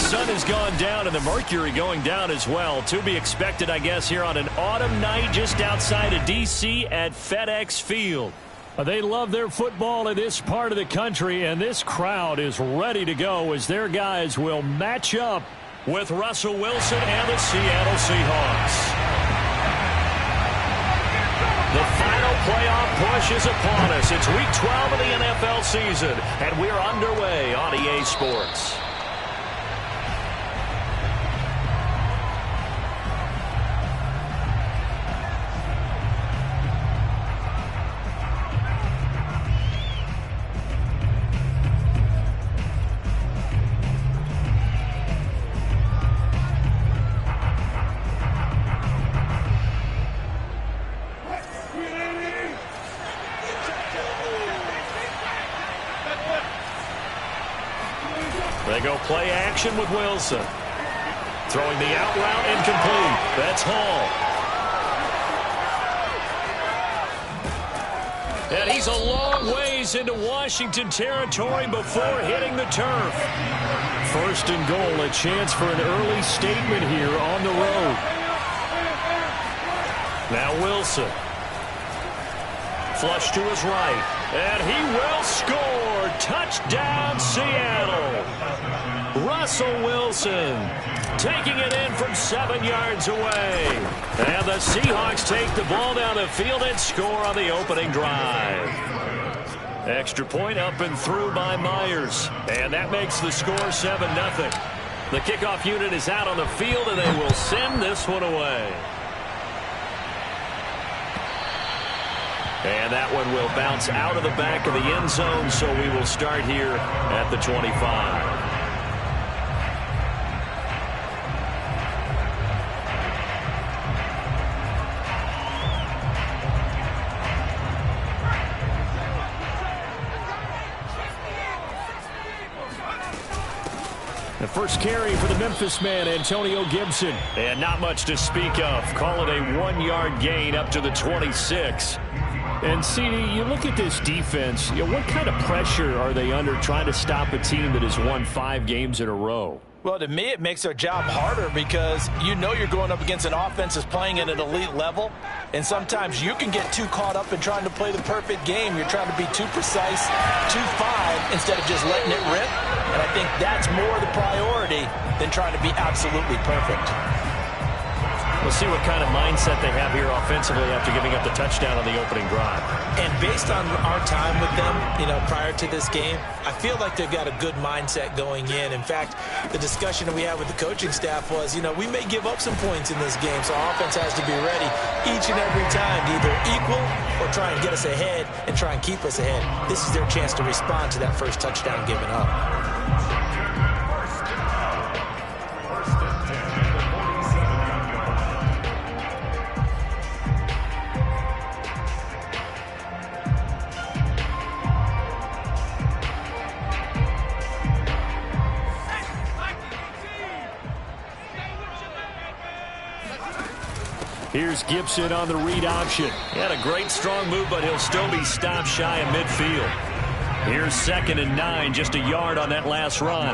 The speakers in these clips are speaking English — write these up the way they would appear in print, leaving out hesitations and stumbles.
sun has gone down and the mercury going down as well. To be expected, I guess, here on an autumn night just outside of D.C. at FedEx Field. They love their football in this part of the country, and this crowd is ready to go as their guys will match up with Russell Wilson and the Seattle Seahawks. The final playoff push is upon us. It's Week 12 of the NFL season, and we're underway on EA Sports. They go play action with Wilson. Throwing the out route incomplete. That's Hall. And he's a long ways into Washington territory before hitting the turf. First and goal, a chance for an early statement here on the road. Now Wilson. Flush to his right. And he will score. Touchdown, Seattle. Russell Wilson taking it in from 7 yards away. And the Seahawks take the ball down the field and score on the opening drive. Extra point up and through by Myers. And that makes the score 7-0. The kickoff unit is out on the field, and they will send this one away. And that one will bounce out of the back of the end zone, so we will start here at the 25. The first carry for the Memphis man, Antonio Gibson. And not much to speak of. Call it a 1-yard gain up to the 26. And, CD, you look at this defense, what kind of pressure are they under trying to stop a team that has won 5 games in a row? Well, to me, it makes their job harder because you know you're going up against an offense that's playing at an elite level, and sometimes you can get too caught up in trying to play the perfect game. You're trying to be too precise, too fine, instead of just letting it rip, and I think that's more the priority than trying to be absolutely perfect. We'll see what kind of mindset they have here offensively after giving up the touchdown on the opening drive. And based on our time with them, prior to this game, I feel like they've got a good mindset going in. In fact, the discussion that we had with the coaching staff was, we may give up some points in this game, so our offense has to be ready each and every time to either equal or try and get us ahead and try and keep us ahead. This is their chance to respond to that first touchdown given up. Here's Gibson on the read option. He had a great strong move, but he'll still be stopped shy of midfield. Here's 2nd and 9, just a yard on that last run.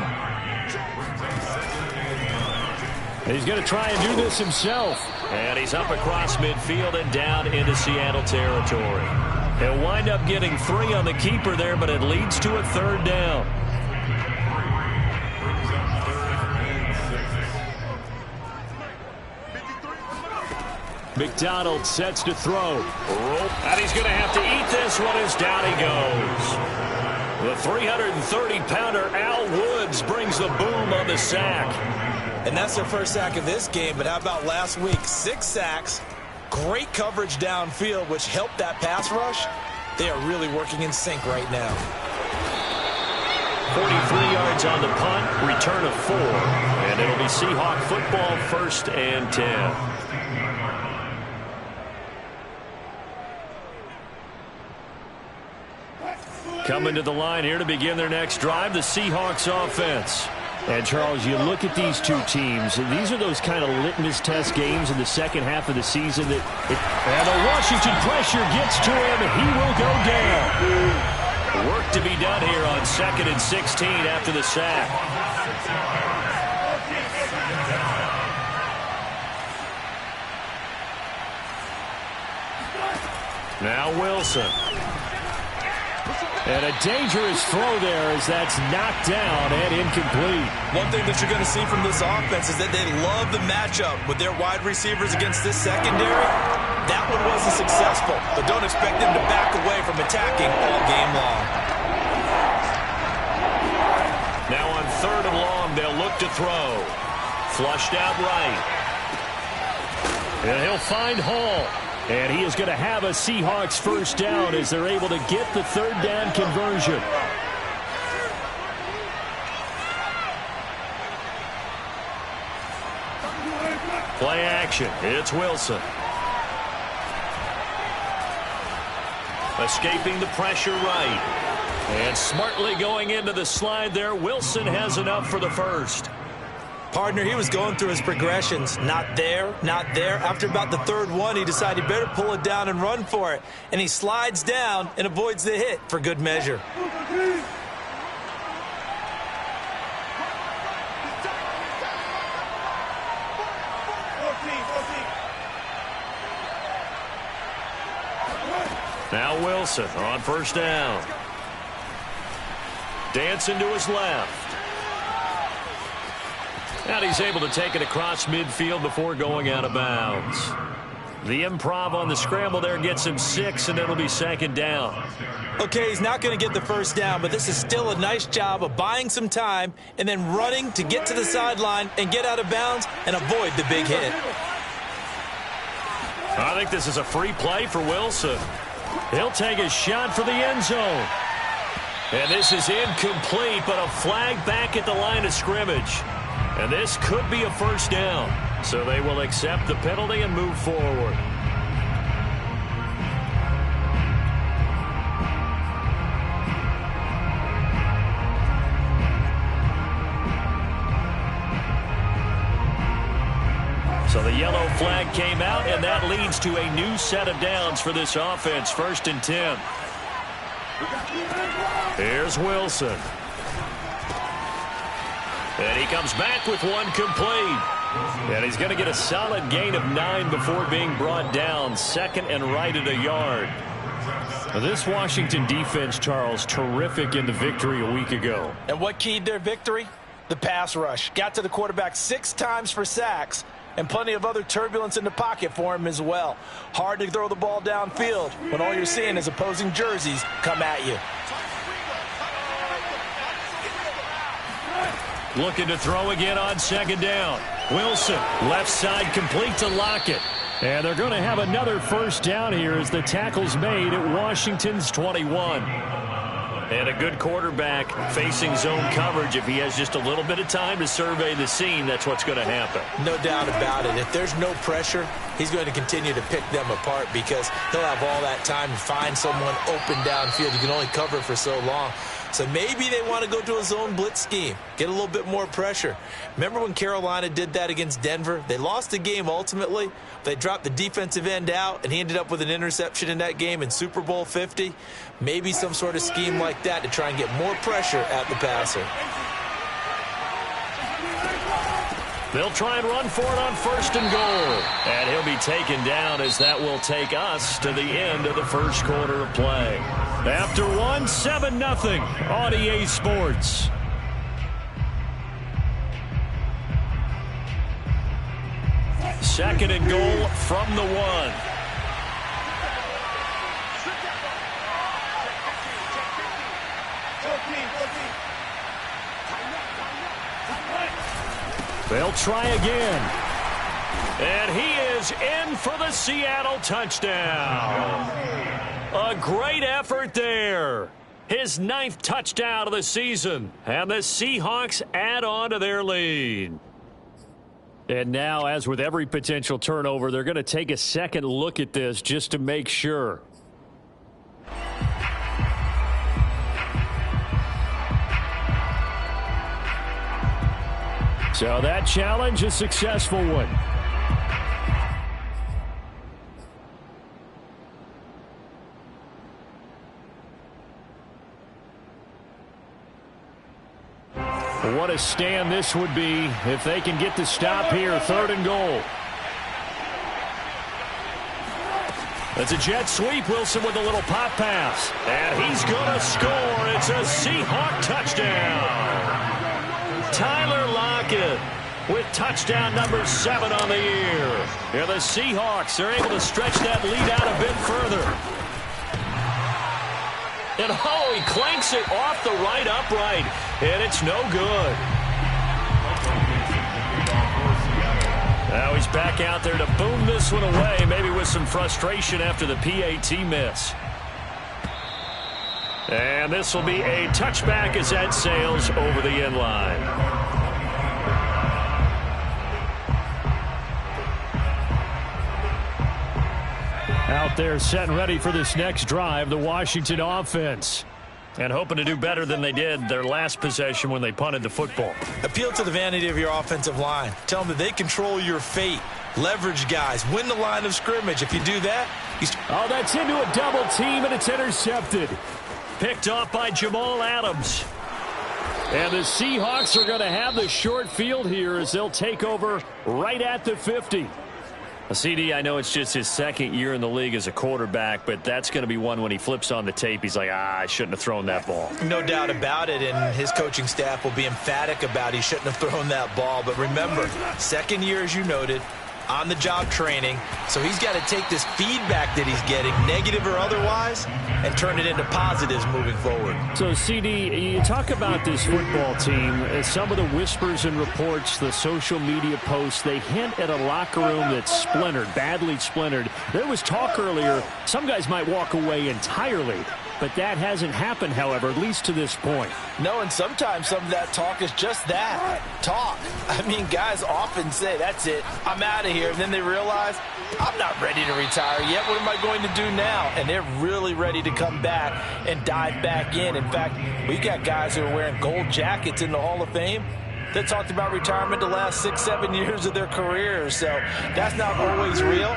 He's going to try and do this himself. And he's up across midfield and down into Seattle territory. He'll wind up getting 3 on the keeper there, but it leads to a 3rd down. McDonald sets to throw. And he's going to have to eat this one as down he goes. The 330-pounder Al Woods brings the boom on the sack. And that's their first sack of this game, but how about last week? 6 sacks, great coverage downfield, which helped that pass rush. They are really working in sync right now. 43 yards on the punt, return of 4. And it'll be Seahawk football, 1st and 10. Coming to the line here to begin their next drive, the Seahawks offense. And, Charles, you look at these two teams, and these are those kind of litmus test games in the second half of the season. And the Washington pressure gets to him, and he will go down. Work to be done here on 2nd and 16 after the sack. Now Wilson. And a dangerous throw there as that's knocked down and incomplete. One thing that you're going to see from this offense is that they love the matchup with their wide receivers against this secondary. That one wasn't successful, but don't expect them to back away from attacking all game long. Now on 3rd and long, they'll look to throw. Flushed out right. And he'll find Hall. And he is going to have a Seahawks first down as they're able to get the 3rd down conversion. Play action. It's Wilson. Escaping the pressure right. And smartly going into the slide there. Wilson has enough for the first. Partner, he was going through his progressions. Not there, not there. After about the 3rd one, he decided he better pull it down and run for it. And he slides down and avoids the hit for good measure. Now Wilson on first down. Dancing to his left. And he's able to take it across midfield before going out of bounds. The improv on the scramble there gets him 6, and it'll be 2nd down. Okay, he's not going to get the first down, but this is still a nice job of buying some time and then running to get to the sideline and get out of bounds and avoid the big hit. I think this is a free play for Wilson. He'll take a shot for the end zone. And this is incomplete, but a flag back at the line of scrimmage. And this could be a first down. So they will accept the penalty and move forward. So the yellow flag came out, and that leads to a new set of downs for this offense. 1st and 10. Here's Wilson. And he comes back with one complete. And he's going to get a solid gain of 9 before being brought down. 2nd and right at a yard. Now this Washington defense, Charles, terrific in the victory a week ago. And what keyed their victory? The pass rush. Got to the quarterback 6 times for sacks. And plenty of other turbulence in the pocket for him as well. Hard to throw the ball downfield when all you're seeing is opposing jerseys come at you. Looking to throw again on 2nd down. Wilson, left side complete to Lockett. And they're going to have another first down here as the tackle's made at Washington's 21. And a good quarterback facing zone coverage. If he has just a little bit of time to survey the scene, that's what's going to happen. No doubt about it. If there's no pressure, he's going to continue to pick them apart because he'll have all that time to find someone open downfield. You can only cover for so long. So maybe they want to go to a zone blitz scheme, get a little bit more pressure. Remember when Carolina did that against Denver? They lost the game ultimately. They dropped the defensive end out, and he ended up with an interception in that game in Super Bowl 50. Maybe some sort of scheme like that to try and get more pressure at the passer. They'll try and run for it on 1st and goal. And he'll be taken down as that will take us to the end of the first quarter of play. After one, 7-0 on EA Sports. Second and goal from the 1. They'll try again. And he is in for the Seattle touchdown. A great effort there. His 9th touchdown of the season. And the Seahawks add on to their lead. And now, as with every potential turnover, they're going to take a second look at this just to make sure. So that challenge, a successful one. What a stand this would be if they can get the stop here. 3rd and goal. It's a jet sweep. Wilson with a little pop pass. And he's going to score. It's a Seahawk touchdown. Tyler Lockett with touchdown number 7 on the year. Here the Seahawks are able to stretch that lead out a bit further. And he clanks it off the right upright. And it's no good. Now he's back out there to boom this one away, maybe with some frustration after the PAT miss. And this will be a touchback as that sails over the end line. Out there set and ready for this next drive, the Washington offense. And hoping to do better than they did their last possession when they punted the football. Appeal to the vanity of your offensive line. Tell them that they control your fate. Leverage guys. Win the line of scrimmage. If you do that, oh, that's into a double team, and it's intercepted. Picked off by Jamal Adams. And the Seahawks are going to have the short field here as they'll take over right at the 50. CD, I know it's just his 2nd year in the league as a quarterback, but that's going to be one when he flips on the tape, he's like, I shouldn't have thrown that ball. No doubt about it, and his coaching staff will be emphatic about he shouldn't have thrown that ball. But remember, 2nd year, as you noted, on-the-job training, so he's got to take this feedback that he's getting, negative or otherwise, and turn it into positives moving forward. So, CD, you talk about this football team, some of the whispers and reports, the social media posts, they hint at a locker room that's splintered, badly splintered. There was talk earlier, some guys might walk away entirely, but that hasn't happened, however, at least to this point. No, and sometimes some of that talk is just that, talk. I mean, guys often say, that's it, I'm out of here, and then they realize, I'm not ready to retire yet. What am I going to do now? And they're really ready to come back and dive back in. In fact, we got guys who are wearing gold jackets in the Hall of Fame that talked about retirement the last 6-7 years of their careers. So that's not always real.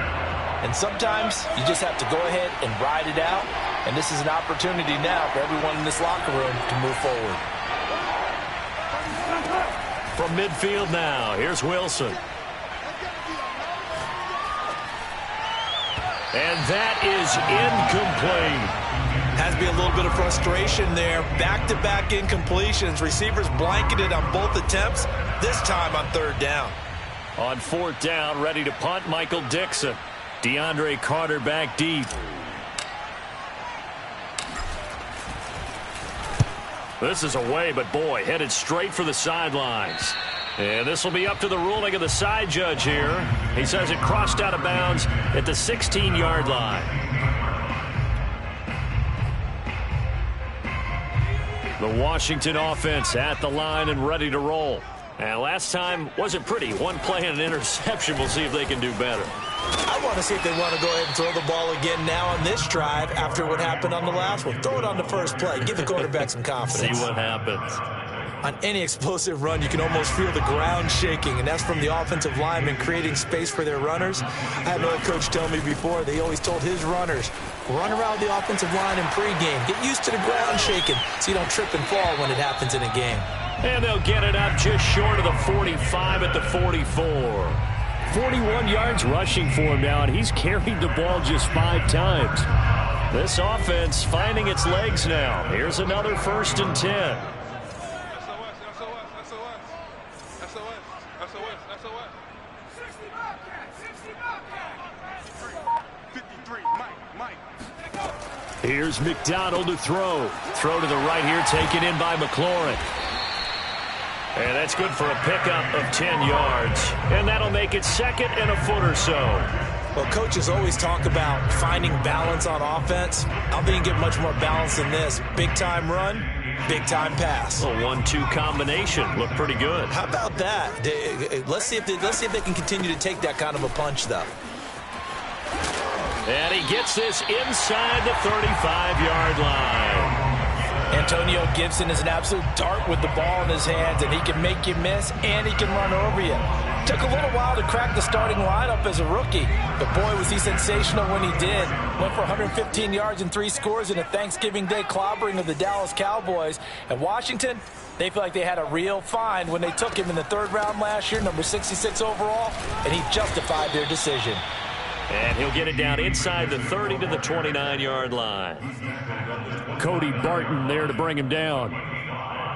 And sometimes you just have to go ahead and ride it out. And this is an opportunity now for everyone in this locker room to move forward. From midfield now, here's Wilson. And that is incomplete. Has to be a little bit of frustration there. Back-to-back incompletions. Receivers blanketed on both attempts, this time on 3rd down. On 4th down, ready to punt, Michael Dixon. DeAndre Carter back deep. This is away, but boy, headed straight for the sidelines. And this will be up to the ruling of the side judge here. He says it crossed out of bounds at the 16-yard line. The Washington offense at the line and ready to roll. And last time wasn't pretty. One play and an interception. We'll see if they can do better. I want to see if they want to go ahead and throw the ball again now on this drive after what happened on the last one. Throw it on the first play. Give the quarterback some confidence. See what happens. On any explosive run, you can almost feel the ground shaking, and that's from the offensive linemen creating space for their runners. I had another coach tell me before, they always told his runners, run around the offensive line in pregame. Get used to the ground shaking so you don't trip and fall when it happens in a game. And they'll get it up just short of the 45 at the 44. 41 yards rushing for him now, and he's carried the ball just 5 times. This offense finding its legs now. Here's another 1st and 10. Here's McDonald to throw. Throw to the right here, taken in by McLaurin. And that's good for a pickup of 10 yards. And that'll make it 2nd and a foot or so. Well, coaches always talk about finding balance on offense. I don't think you get much more balance than this. Big-time run, big-time pass. A 1-2 combination. Looked pretty good. How about that? Let's see if they can continue to take that kind of a punch, though. And he gets this inside the 35-yard line. Antonio Gibson is an absolute dart with the ball in his hands, and he can make you miss, and he can run over you. Took a little while to crack the starting lineup as a rookie, but boy, was he sensational when he did. Went for 115 yards and 3 scores in a Thanksgiving Day clobbering of the Dallas Cowboys. And Washington, they feel like they had a real find when they took him in the 3rd round last year, number 66 overall, and he justified their decision. And he'll get it down inside the 30 to the 29-yard line. Cody Barton there to bring him down.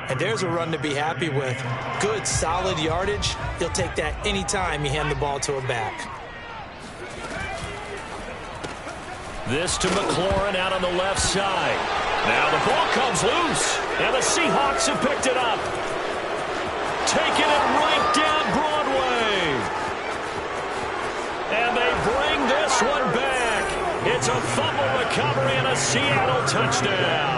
And there's a run to be happy with. Good, solid yardage. He'll take that anytime you hand the ball to a back. This to McLaurin out on the left side. Now the ball comes loose, and the Seahawks have picked it up. Taking it right down Broadway. And they bring this one back. It's a fumble recovery and a Seattle touchdown.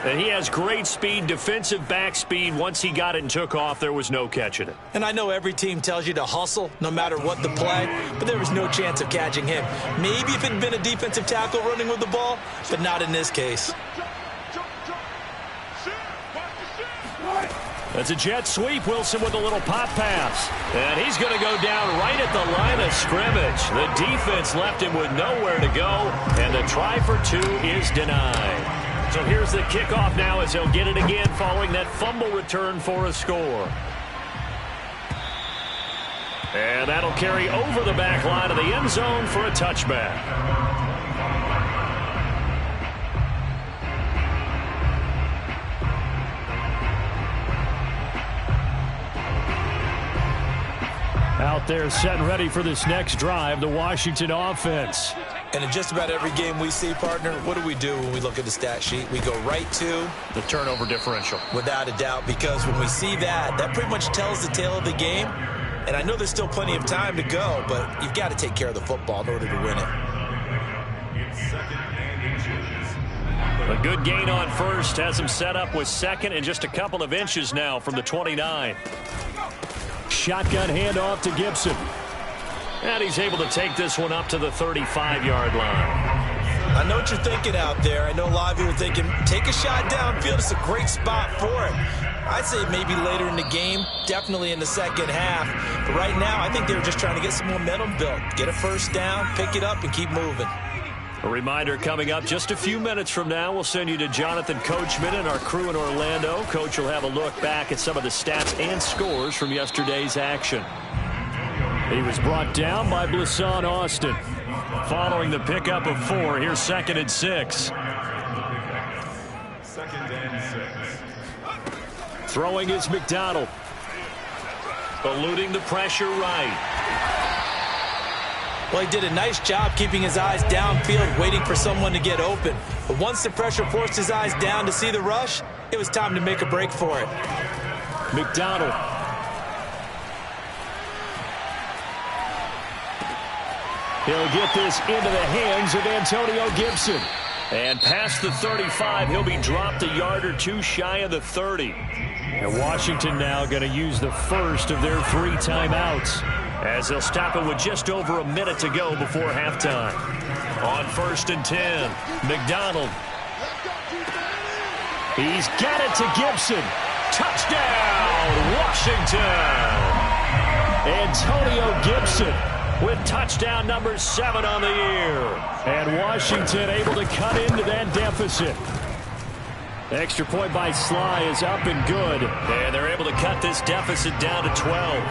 And he has great speed, defensive back speed. Once he got it and took off, there was no catching it. And I know every team tells you to hustle no matter what the play, but there was no chance of catching him. Maybe if it had been a defensive tackle running with the ball, but not in this case. That's a jet sweep. Wilson with a little pop pass. And he's going to go down right at the line of scrimmage. The defense left him with nowhere to go, and the try for 2 is denied. So here's the kickoff now as he'll get it again following that fumble return for a score. And that'll carry over the back line of the end zone for a touchback. Out there set and ready for this next drive, the Washington offense. And in just about every game we see, partner, what do we do when we look at the stat sheet? We go right to the turnover differential. Without a doubt, because when we see that, that pretty much tells the tale of the game. And I know there's still plenty of time to go, but you've got to take care of the football in order to win it. A good gain on first has him set up with 2nd and just a couple of inches now from the 29. Shotgun handoff to Gibson. And he's able to take this one up to the 35-yard line. I know what you're thinking out there. I know a lot of you are thinking, take a shot downfield. It's a great spot for it. I'd say maybe later in the game, definitely in the second half. But right now, I think they were just trying to get some momentum built. Get a first down, pick it up, and keep moving. A reminder coming up just a few minutes from now, we'll send you to Jonathan Coachman and our crew in Orlando. Coach will have a look back at some of the stats and scores from yesterday's action. He was brought down by Blisson Austin. Following the pickup of 4, here's 2nd and 6. 2nd and 6. Throwing is McDonald. Eluding the pressure right. Well, he did a nice job keeping his eyes downfield, waiting for someone to get open. But once the pressure forced his eyes down to see the rush, it was time to make a break for it. McDonald. He'll get this into the hands of Antonio Gibson. And past the 35, he'll be dropped a yard or 2 shy of the 30. And Washington now going to use the first of their 3 timeouts, as they'll stop it with just over a minute to go before halftime. On 1st and 10, McDonald. He's got it to Gibson. Touchdown, Washington! Antonio Gibson with touchdown number 7 on the year. And Washington able to cut into that deficit. Extra point by Sly is up and good. And they're able to cut this deficit down to 12.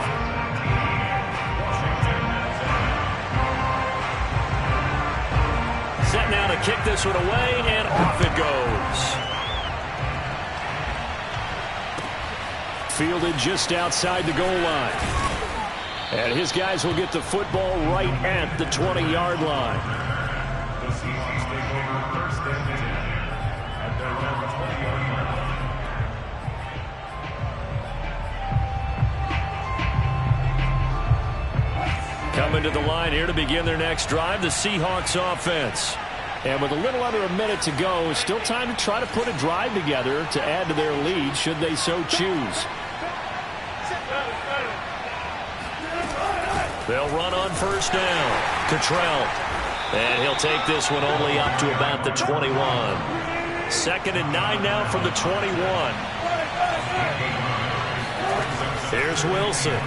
Set now to kick this one away, and off it goes. Fielded just outside the goal line. And his guys will get the football right at the 20-yard line. The Seahawks take over 1st and 10 at their own 20-yard line. Coming to the line here to begin their next drive, the Seahawks offense. And with a little under a minute to go, still time to try to put a drive together to add to their lead should they so choose. They'll run on 1st down. Cottrell. And he'll take this one only up to about the 21. 2nd and 9 now from the 21. Here's Wilson.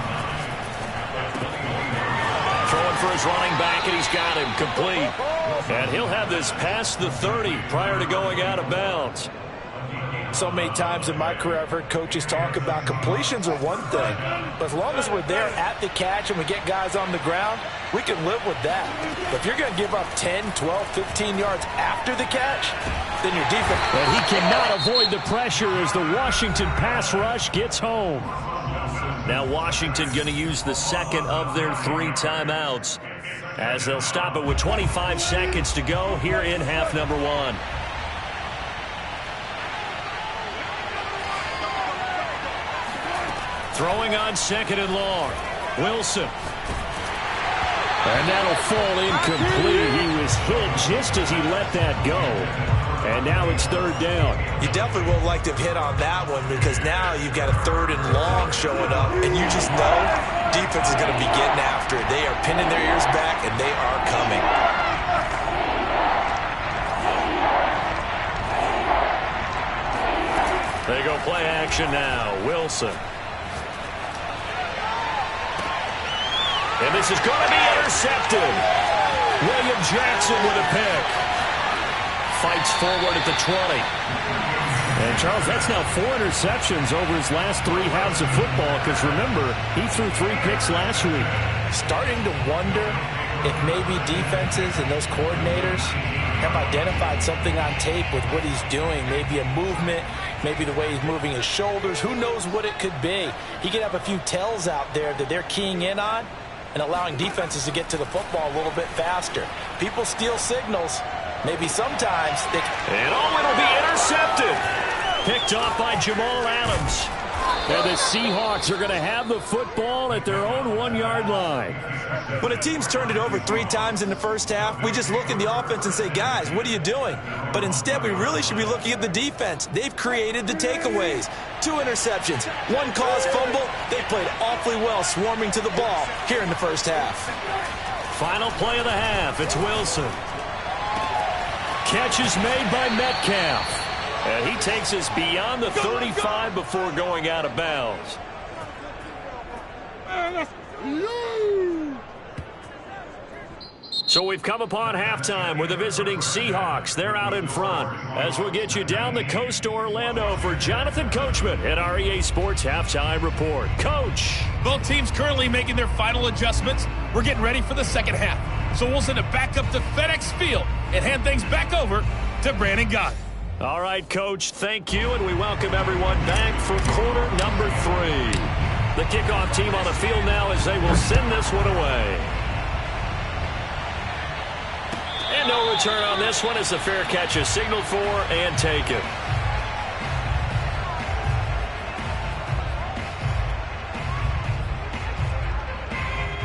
Throwing for his running back, and he's got him complete. And he'll have this past the 30 prior to going out of bounds. So many times in my career I've heard coaches talk about completions are one thing, but as long as we're there at the catch and we get guys on the ground, we can live with that. But if you're going to give up 10, 12, 15 yards after the catch, then your defense... And he cannot avoid the pressure as the Washington pass rush gets home. Now Washington going to use the second of their 3 timeouts as they'll stop it with 25 seconds to go here in half number 1. Throwing on 2nd and long. Wilson. And that'll fall incomplete. He was hit just as he let that go. And now it's 3rd down. You definitely would like to have hit on that one because now you've got a 3rd and long showing up, and you just know defense is going to be getting after it. They are pinning their ears back, and they are coming. They go play action now. Wilson. And this is going to be intercepted. William Jackson with a pick. Fights forward at the 20. And, Charles, that's now 4 interceptions over his last 3 halves of football because, remember, he threw 3 picks last week. Starting to wonder if maybe defenses and those coordinators have identified something on tape with what he's doing. Maybe a movement, maybe the way he's moving his shoulders. Who knows what it could be? He could have a few tells out there that they're keying in on and allowing defenses to get to the football a little bit faster. People steal signals. Maybe sometimes they... And it'll be intercepted. Picked off by Jamal Adams. And the Seahawks are going to have the football at their own 1-yard line. When a team's turned it over 3 times in the first half, we just look at the offense and say, guys, what are you doing? But instead, we really should be looking at the defense. They've created the takeaways. 2 interceptions, 1 caused fumble. They played awfully well swarming to the ball here in the first half. Final play of the half. It's Wilson. Catch is made by Metcalf. And he takes us beyond the 35 before going out of bounds. So we've come upon halftime with the visiting Seahawks. They're out in front as we'll get you down the coast to Orlando for Jonathan Coachman at our EA Sports Halftime Report. Coach. Both teams currently making their final adjustments. We're getting ready for the second half. So we'll send it back up to FedEx Field and hand things back over to Brandon Gaudin. All right, Coach, thank you, and we welcome everyone back for quarter number 3. The kickoff team on the field now as they will send this one away. And no return on this one as the fair catch is signaled for and taken.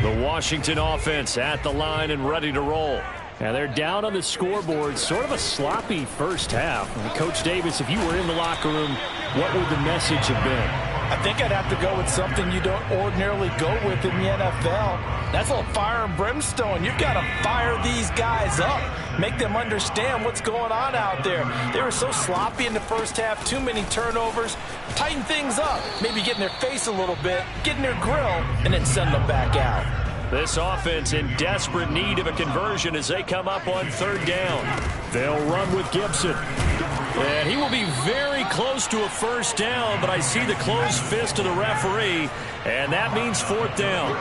The Washington offense at the line and ready to roll. And they're down on the scoreboard. Sort of a sloppy first half. And Coach Davis, if you were in the locker room, what would the message have been? I think I'd have to go with something you don't ordinarily go with in the NFL. That's a little fire and brimstone. You've got to fire these guys up. Make them understand what's going on out there. They were so sloppy in the first half. Too many turnovers. Tighten things up. Maybe get in their face a little bit. Get in their grill. And then send them back out. This offense in desperate need of a conversion as they come up on 3rd down. They'll run with Gibson. And he will be very close to a first down, but I see the closed fist of the referee, and that means 4th down.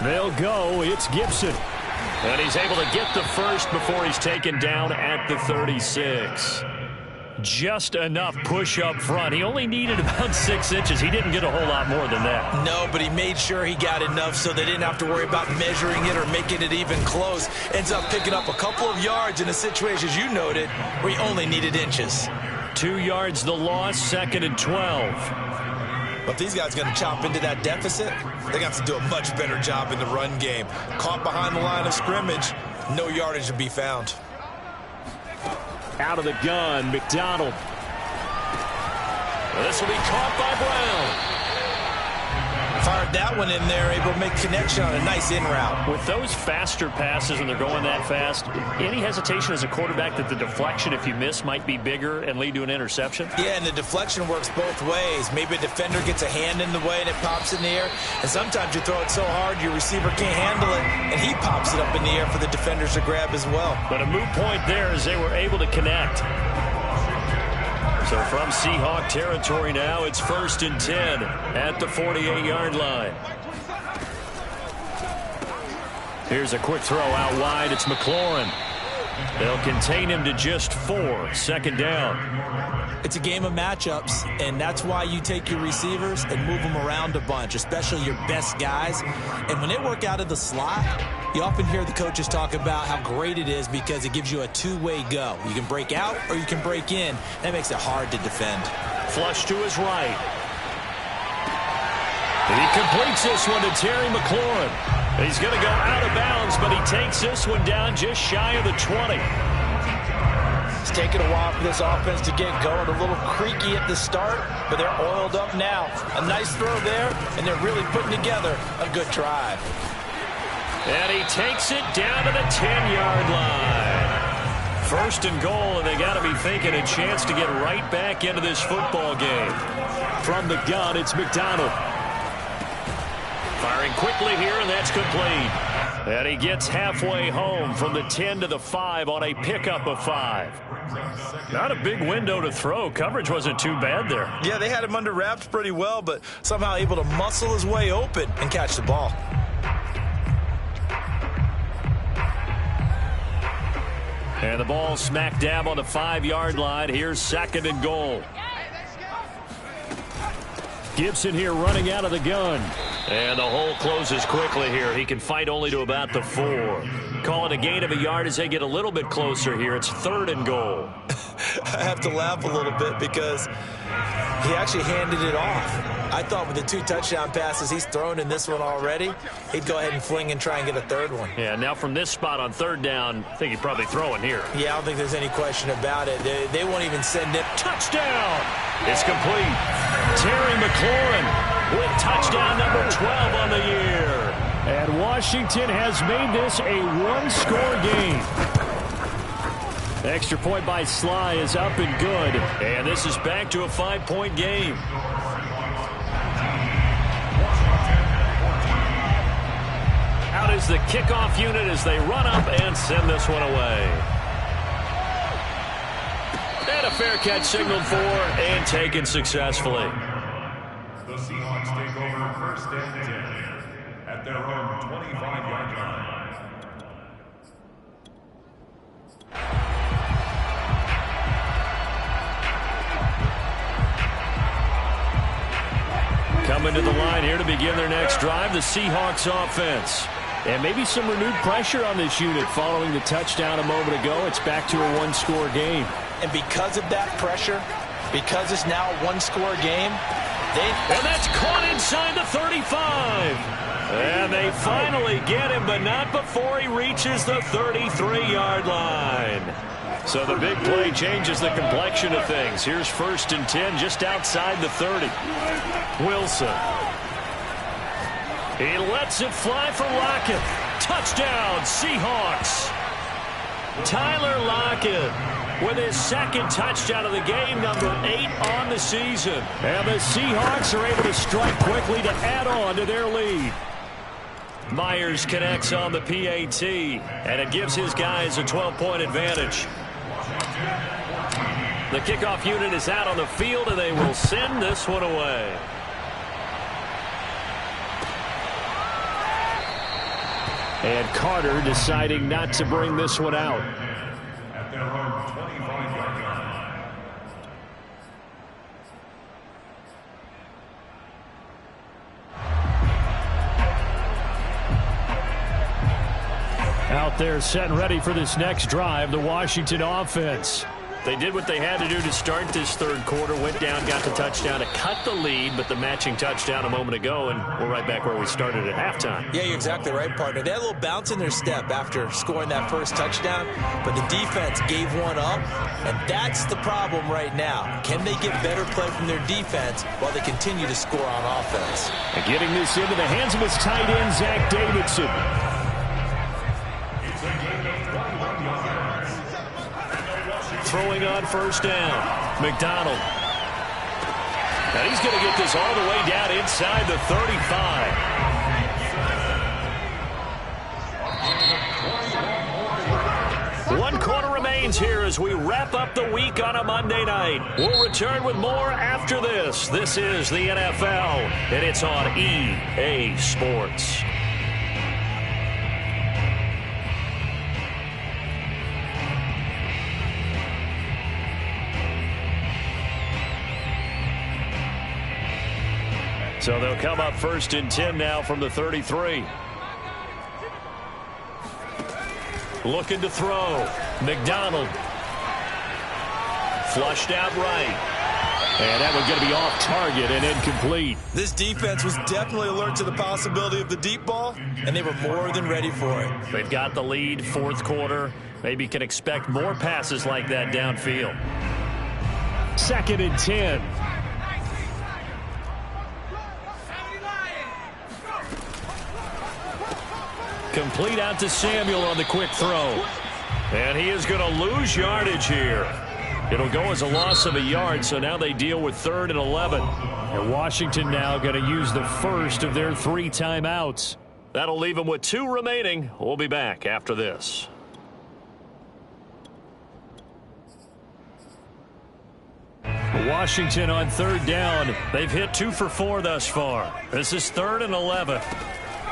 They'll go. It's Gibson. And he's able to get the first before he's taken down at the 36. Just enough push up front. He only needed about 6 inches. He didn't get a whole lot more than that. No, but he made sure he got enough so they didn't have to worry about measuring it or making it even close. Ends up picking up a couple of yards in a situation, as you noted, where he only needed inches. 2 yards the loss, 2nd and 12. But if these guys are going to chop into that deficit, they got to do a much better job in the run game. Caught behind the line of scrimmage, no yardage to be found. Out of the gun, McDonald. This will be caught by Brown. Fired that one in there, able to make connection on a nice in route. With those faster passes and they're going that fast, any hesitation as a quarterback that the deflection, if you miss, might be bigger and lead to an interception? Yeah, and the deflection works both ways. Maybe a defender gets a hand in the way and it pops in the air. And sometimes you throw it so hard your receiver can't handle it, and he pops it up in the air for the defenders to grab as well. But a moot point there as they were able to connect. So from Seahawk territory now, it's 1st and 10 at the 48-yard line. Here's a quick throw out wide. It's McLaurin. They'll contain him to just 4. 2nd down. It's a game of matchups, and that's why you take your receivers and move them around a bunch, especially your best guys. And when they work out of the slot, you often hear the coaches talk about how great it is because it gives you a two-way go. You can break out or you can break in. That makes it hard to defend. Flush to his right. And he completes this one to Terry McLaurin. He's going to go out of bounds, but he takes this one down just shy of the 20. It's taken a while for this offense to get going. A little creaky at the start, but they're oiled up now. A nice throw there, and they're really putting together a good drive. And he takes it down to the 10-yard line. 1st and goal, and they got to be thinking a chance to get right back into this football game. From the gun, it's McDonald. Firing quickly here, and that's complete. And he gets halfway home from the 10 to the 5 on a pickup of 5. Not a big window to throw. Coverage wasn't too bad there. Yeah, they had him under wraps pretty well, but somehow able to muscle his way open and catch the ball. And the ball smack dab on the 5-yard line. Here's 2nd and goal. Gibson here running out of the gun. And the hole closes quickly here. He can fight only to about the 4. Call it a gain of a yard as they get a little bit closer here. It's 3rd and goal. I have to laugh a little bit because he actually handed it off. I thought with the 2 touchdown passes he's thrown in this one already, he'd go ahead and fling and try and get a 3rd one. Yeah, now from this spot on 3rd down, I think he'd probably throw it here. Yeah, I don't think there's any question about it. They won't even send it. Touchdown! It's complete. Terry McLaurin with touchdown number 12 on the year. And Washington has made this a one-score game. Extra point by Sly is up and good. And this is back to a 5-point game. Out is the kickoff unit as they run up and send this one away. And a fair catch signaled for and taken successfully. The Seahawks take over 1st and 10 at their own 25-yard line. Coming to the line here to begin their next drive, the Seahawks offense. And maybe some renewed pressure on this unit following the touchdown a moment ago. It's back to a one-score game. And because of that pressure, because it's now a one-score game, and that's caught inside the 35. And they finally get him, but not before he reaches the 33-yard line. So the big play changes the complexion of things. Here's 1st and 10 just outside the 30. Wilson. He lets it fly for Lockett. Touchdown, Seahawks. Tyler Lockett with his 2nd touchdown of the game, number 8 on the season. And the Seahawks are able to strike quickly to add on to their lead. Myers connects on the PAT, and it gives his guys a 12-point advantage. The kickoff unit is out on the field, and they will send this one away. And Carter deciding not to bring this one out. At their own 25-yard line. Out there set and ready for this next drive, the Washington offense. They did what they had to do to start this third quarter, went down, got the touchdown to cut the lead, but the matching touchdown a moment ago, and we're right back where we started at halftime. Yeah, you're exactly right, partner. They had a little bounce in their step after scoring that first touchdown, but the defense gave one up, and that's the problem right now. Can they get better play from their defense while they continue to score on offense? And getting this into the hands of his tight end, Zach Davidson. Throwing on first down, McDonald. And he's going to get this all the way down inside the 35. One quarter remains here as we wrap up the week on a Monday night. We'll return with more after this. This is the NFL, and it's on EA Sports. So they'll come up 1st and 10 now from the 33. Looking to throw. McDonald. Flushed out right. And that one's going to be off target and incomplete. This defense was definitely alert to the possibility of the deep ball, and they were more than ready for it. They've got the lead, fourth quarter. Maybe can expect more passes like that downfield. 2nd and 10. Complete out to Samuel on the quick throw. And he is going to lose yardage here. It'll go as a loss of a yard, so now they deal with 3rd and 11. And Washington now going to use the first of their 3 timeouts. That'll leave them with 2 remaining. We'll be back after this. Washington on 3rd down. They've hit 2 for 4 thus far. This is 3rd and 11.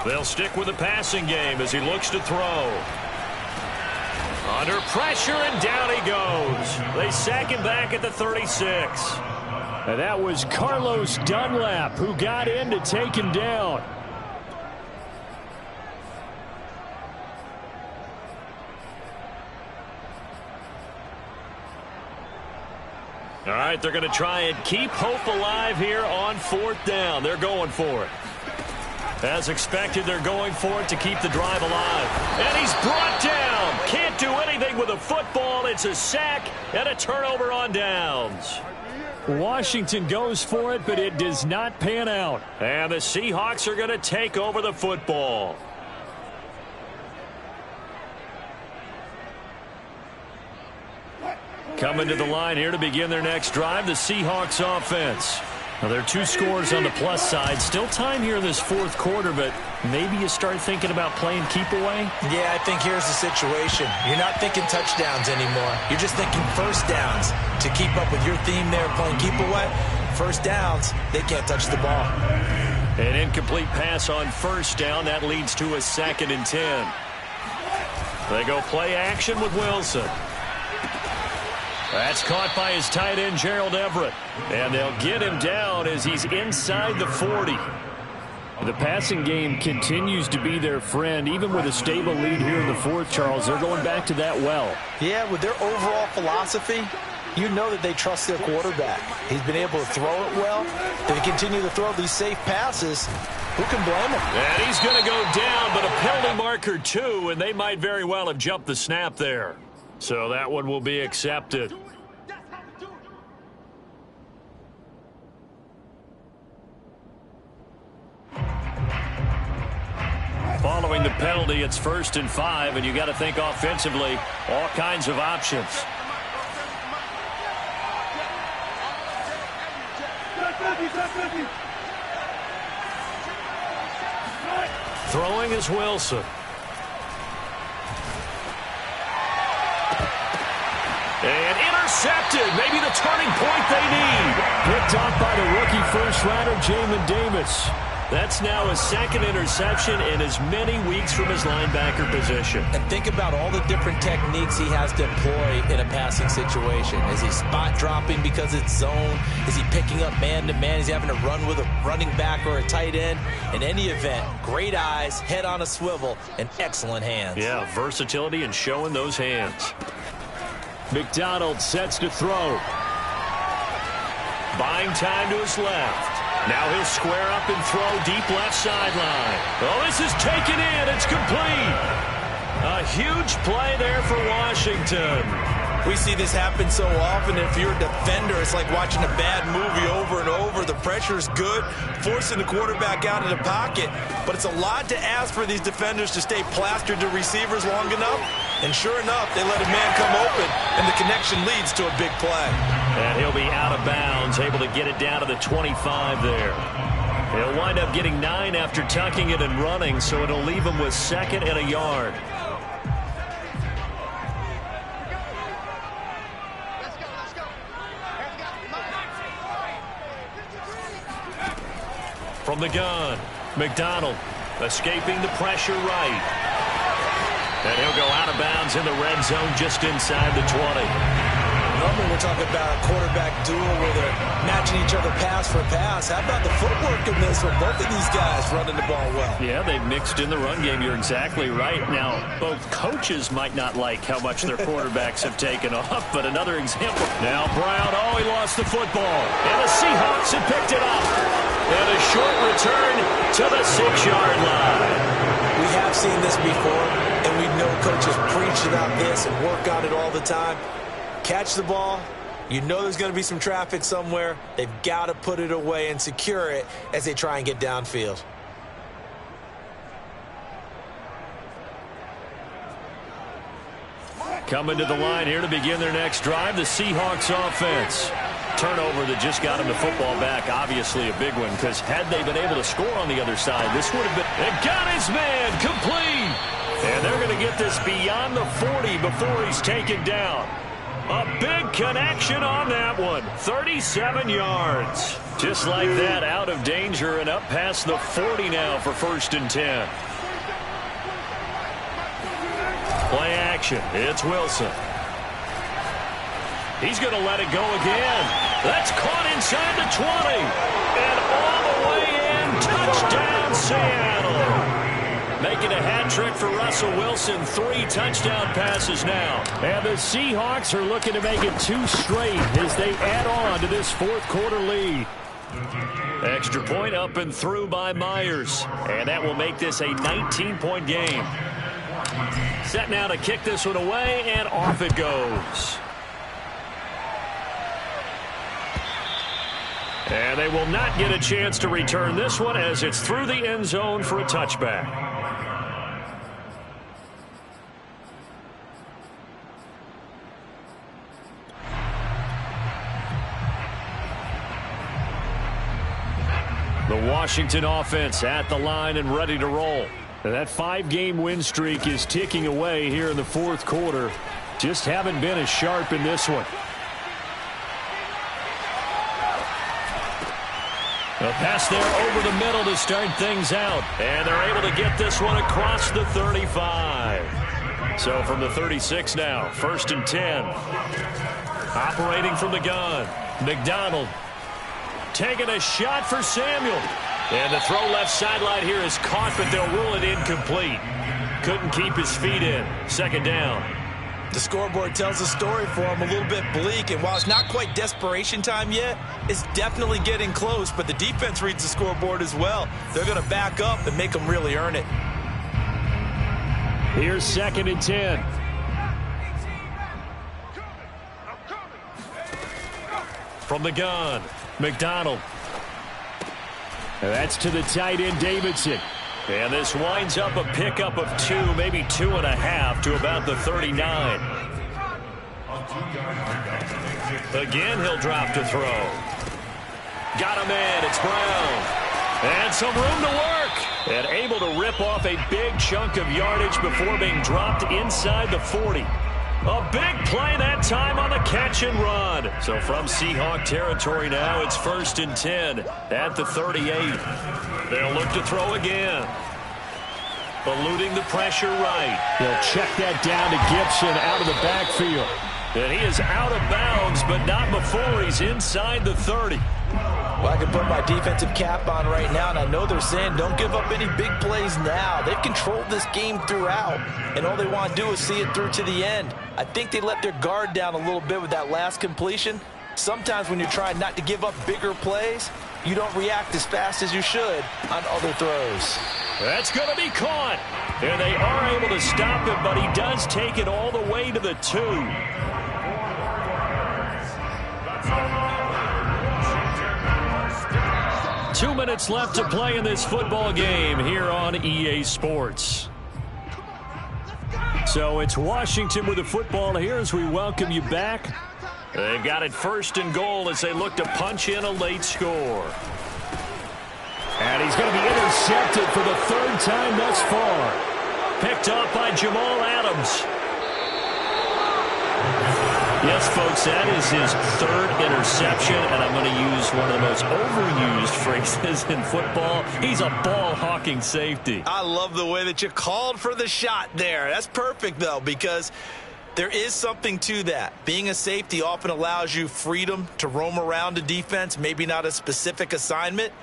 They'll stick with the passing game as he looks to throw. Under pressure, and down he goes. They sack him back at the 36. And that was Carlos Dunlap who got in to take him down. All right, they're going to try and keep hope alive here on 4th down. They're going for it. As expected, they're going for it to keep the drive alive. And he's brought down. Can't do anything with a football. It's a sack and a turnover on downs. Washington goes for it, but it does not pan out. And the Seahawks are going to take over the football. Coming to the line here to begin their next drive, the Seahawks offense. Now, there are 2 scores on the plus side. Still time here in this 4th quarter, but maybe you start thinking about playing keep away? Yeah, I think here's the situation. You're not thinking touchdowns anymore. You're just thinking first downs. To keep up with your theme there, playing keep away, first downs, they can't touch the ball. An incomplete pass on first down. That leads to a 2nd and 10. They go play action with Wilson. That's caught by his tight end, Gerald Everett. And they'll get him down as he's inside the 40. The passing game continues to be their friend. Even with a stable lead here in the 4th, Charles, they're going back to that well. Yeah, with their overall philosophy, you know that they trust their quarterback. He's been able to throw it well. They continue to throw these safe passes. Who can blame him? And he's going to go down, but a penalty marker 2, and they might very well have jumped the snap there. So that one will be accepted. Following the penalty, it's 1st and 5, and you got to think offensively, all kinds of options. Throwing is Wilson. And intercepted. Maybe the turning point they need. Picked off by the rookie first-rounder, Jamin Davis. That's now his 2nd interception in as many weeks from his linebacker position. And think about all the different techniques he has to employ in a passing situation. Is he spot dropping because it's zone? Is he picking up man-to-man? Is he having to run with a running back or a tight end? In any event, great eyes, head on a swivel, and excellent hands. Yeah, versatility and showing those hands. McDonald sets to throw. Buying time to his left. Now he'll square up and throw deep left sideline. Oh, this is taken in. It's complete. A huge play there for Washington. We see this happen so often. If you're a defender, it's like watching a bad movie over and over. The pressure's good, forcing the quarterback out of the pocket. But it's a lot to ask for these defenders to stay plastered to receivers long enough. And sure enough, they let a man come open, and the connection leads to a big play. And he'll be out of bounds, able to get it down to the 25 there. He'll wind up getting 9 after tucking it and running, so it'll leave him with 2nd and a yard. From the gun, McDonald escaping the pressure right. And he'll go out of bounds in the red zone just inside the 20. Normally we're talking about a quarterback duel where they're matching each other pass for pass. How about the footwork in this one? Both of these guys running the ball well. Yeah, they've mixed in the run game. You're exactly right. Now, both coaches might not like how much their quarterbacks have taken off, but another example. Now Brown, oh, he lost the football. And the Seahawks have picked it up. And a short return to the 6-yard line. We have seen this before, and we know coaches preach about this and work on it all the time. Catch the ball. You know there's going to be some traffic somewhere. They've got to put it away and secure it as they try and get downfield. Coming to the line here to begin their next drive, the Seahawks offense. Turnover that just got him the football back, obviously a big one, because had they been able to score on the other side, this would have been... It got his man complete! And they're going to get this beyond the 40 before he's taken down. A big connection on that one. 37 yards. Just like that, out of danger and up past the 40 now for 1st and 10. Play action. It's Wilson. He's going to let it go again. That's caught inside the 20. And all the way in. Touchdown, Seattle. Making a hat trick for Russell Wilson. 3 touchdown passes now. And the Seahawks are looking to make it 2 straight as they add on to this 4th quarter lead. Extra point up and through by Myers. And that will make this a 19-point game. Set now to kick this one away, and off it goes. And they will not get a chance to return this one as it's through the end zone for a touchback. The Washington offense at the line and ready to roll. That 5-game win streak is ticking away here in the 4th quarter. Just haven't been as sharp in this one. A pass there over the middle to start things out. And they're able to get this one across the 35. So from the 36 now, 1st and 10. Operating from the gun. McDonald taking a shot for Samuel. And the throw left sideline here is caught, but they'll rule it incomplete. Couldn't keep his feet in. 2nd down. The scoreboard tells a story for him, a little bit bleak, and while it's not quite desperation time yet, it's definitely getting close, but the defense reads the scoreboard as well. They're going to back up and make them really earn it. Here's 2nd and 10. From the gun, McDonald. That's to the tight end, Davidson. And this winds up a pickup of 2, maybe 2.5 to about the 39. Again, he'll drop to throw. Got him in. It's Brown. And some room to work. And able to rip off a big chunk of yardage before being dropped inside the 40. A big play that time on the catch and run. So from Seahawk territory now, it's 1st and 10 at the 38. They'll look to throw again. Eluding the pressure right. They'll check that down to Gibson out of the backfield. And he is out of bounds, but not before he's inside the 30. Well, I can put my defensive cap on right now, and I know they're saying don't give up any big plays now. They've controlled this game throughout, and all they want to do is see it through to the end. I think they let their guard down a little bit with that last completion. Sometimes when you're trying not to give up bigger plays, you don't react as fast as you should on other throws. That's going to be caught. And they are able to stop him, but he does take it all the way to the 2. 2 minutes left to play in this football game here on EA Sports. So it's Washington with the football here as we welcome you back. They've got it 1st and goal as they look to punch in a late score. And he's going to be intercepted for the 3rd time thus far. Picked up by Jamal Adams. Yes, folks, that is his 3rd interception, and I'm going to use one of the most overused phrases in football. He's a ball-hawking safety. I love the way that you called for the shot there. That's perfect, though, because there is something to that. Being a safety often allows you freedom to roam around a defense, maybe not a specific assignment.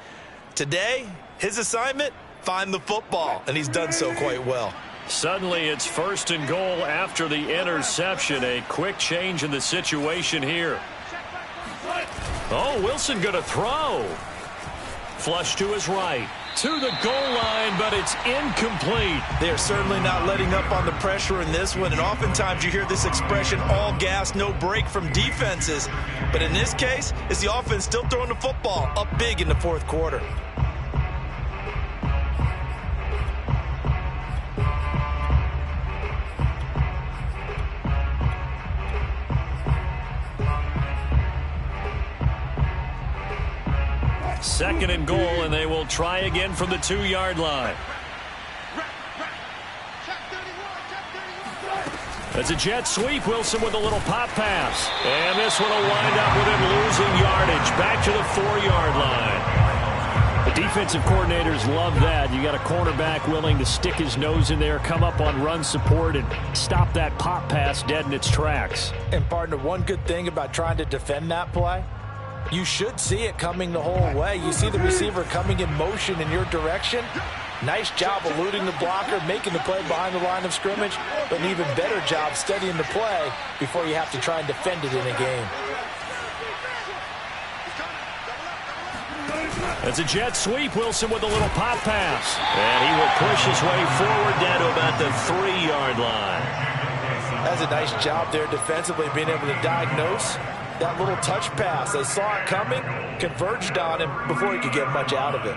Today, his assignment, find the football, and he's done so quite well. Suddenly, it's 1st and goal after the interception. A quick change in the situation here. Oh, Wilson going to throw. Flush to his right. To the goal line, but it's incomplete. They're certainly not letting up on the pressure in this one, and oftentimes you hear this expression, all gas, no break from defenses. But in this case, it's the offense still throwing the football up big in the 4th quarter. Second and goal, and they will try again from the 2-yard line. That's a jet sweep. Wilson with a little pop pass. And this one will wind up with him losing yardage. Back to the 4-yard line. The defensive coordinators love that. You got a cornerback willing to stick his nose in there, come up on run support, and stop that pop pass dead in its tracks. And, partner, one good thing about trying to defend that play, you should see it coming the whole way. You see the receiver coming in motion in your direction. Nice job eluding the blocker, making the play behind the line of scrimmage, but an even better job studying the play before you have to try and defend it in a game. It's a jet sweep. Wilson with a little pop pass. And he will push his way forward down to about the 3-yard line. That's a nice job there defensively, being able to diagnose that little touch pass. They saw it coming, converged on him before he could get much out of it.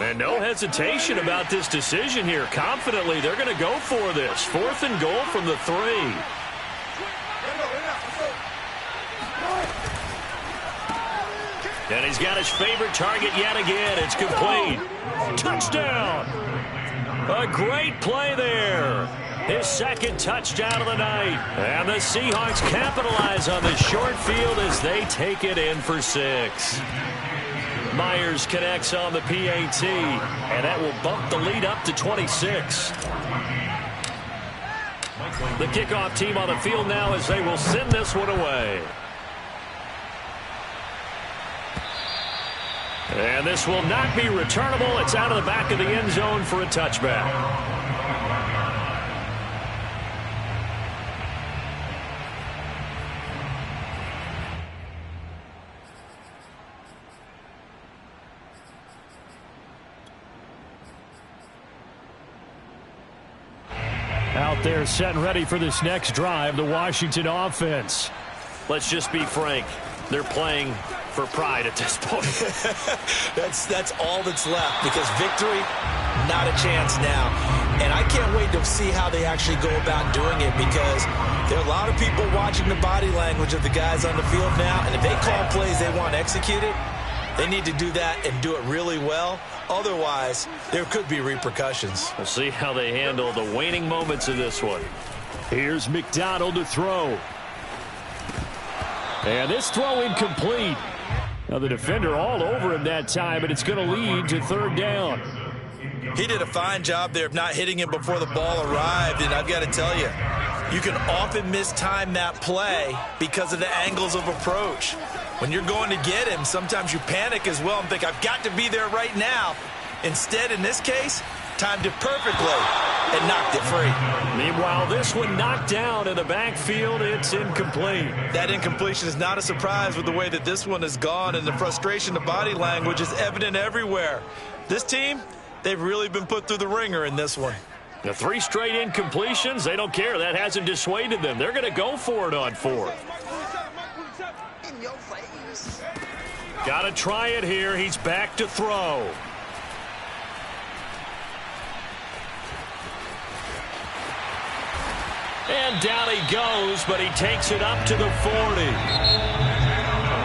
And no hesitation about this decision here. Confidently, they're going to go for this. 4th and goal from the 3. And he's got his favorite target yet again. It's complete. Touchdown. A great play there. His 2nd touchdown of the night. And the Seahawks capitalize on this short field as they take it in for 6. Myers connects on the PAT, and that will bump the lead up to 26. The kickoff team on the field now as they will send this one away. And this will not be returnable. It's out of the back of the end zone for a touchback. Out there set and ready for this next drive, the Washington offense. Let's just be frank. They're playing for pride at this point. That's all that's left, because victory, not a chance now. And I can't wait to see how they actually go about doing it, because there are a lot of people watching the body language of the guys on the field now, and if they call plays they want executed, They need to do that and do it really well. Otherwise, there could be repercussions. We'll see how they handle the waning moments of this one. Here's McDonald to throw. And this throw incomplete. Now the defender all over him that time, but it's going to lead to third down. He did a fine job there of not hitting him before the ball arrived, and I've got to tell you, you can often mistime that play because of the angles of approach. When you're going to get him, sometimes you panic as well and think, I've got to be there right now. Instead, in this case, timed it perfectly and knocked it free. Meanwhile, this one knocked down in the backfield. It's incomplete. That incompletion is not a surprise with the way that this one has gone, and the frustration, the body language is evident everywhere. This team, they've really been put through the ringer in this one. The 3 straight incompletions, they don't care. That hasn't dissuaded them. They're going to go for it on 4th. Got to try it here. He's back to throw. And down he goes, but he takes it up to the 40.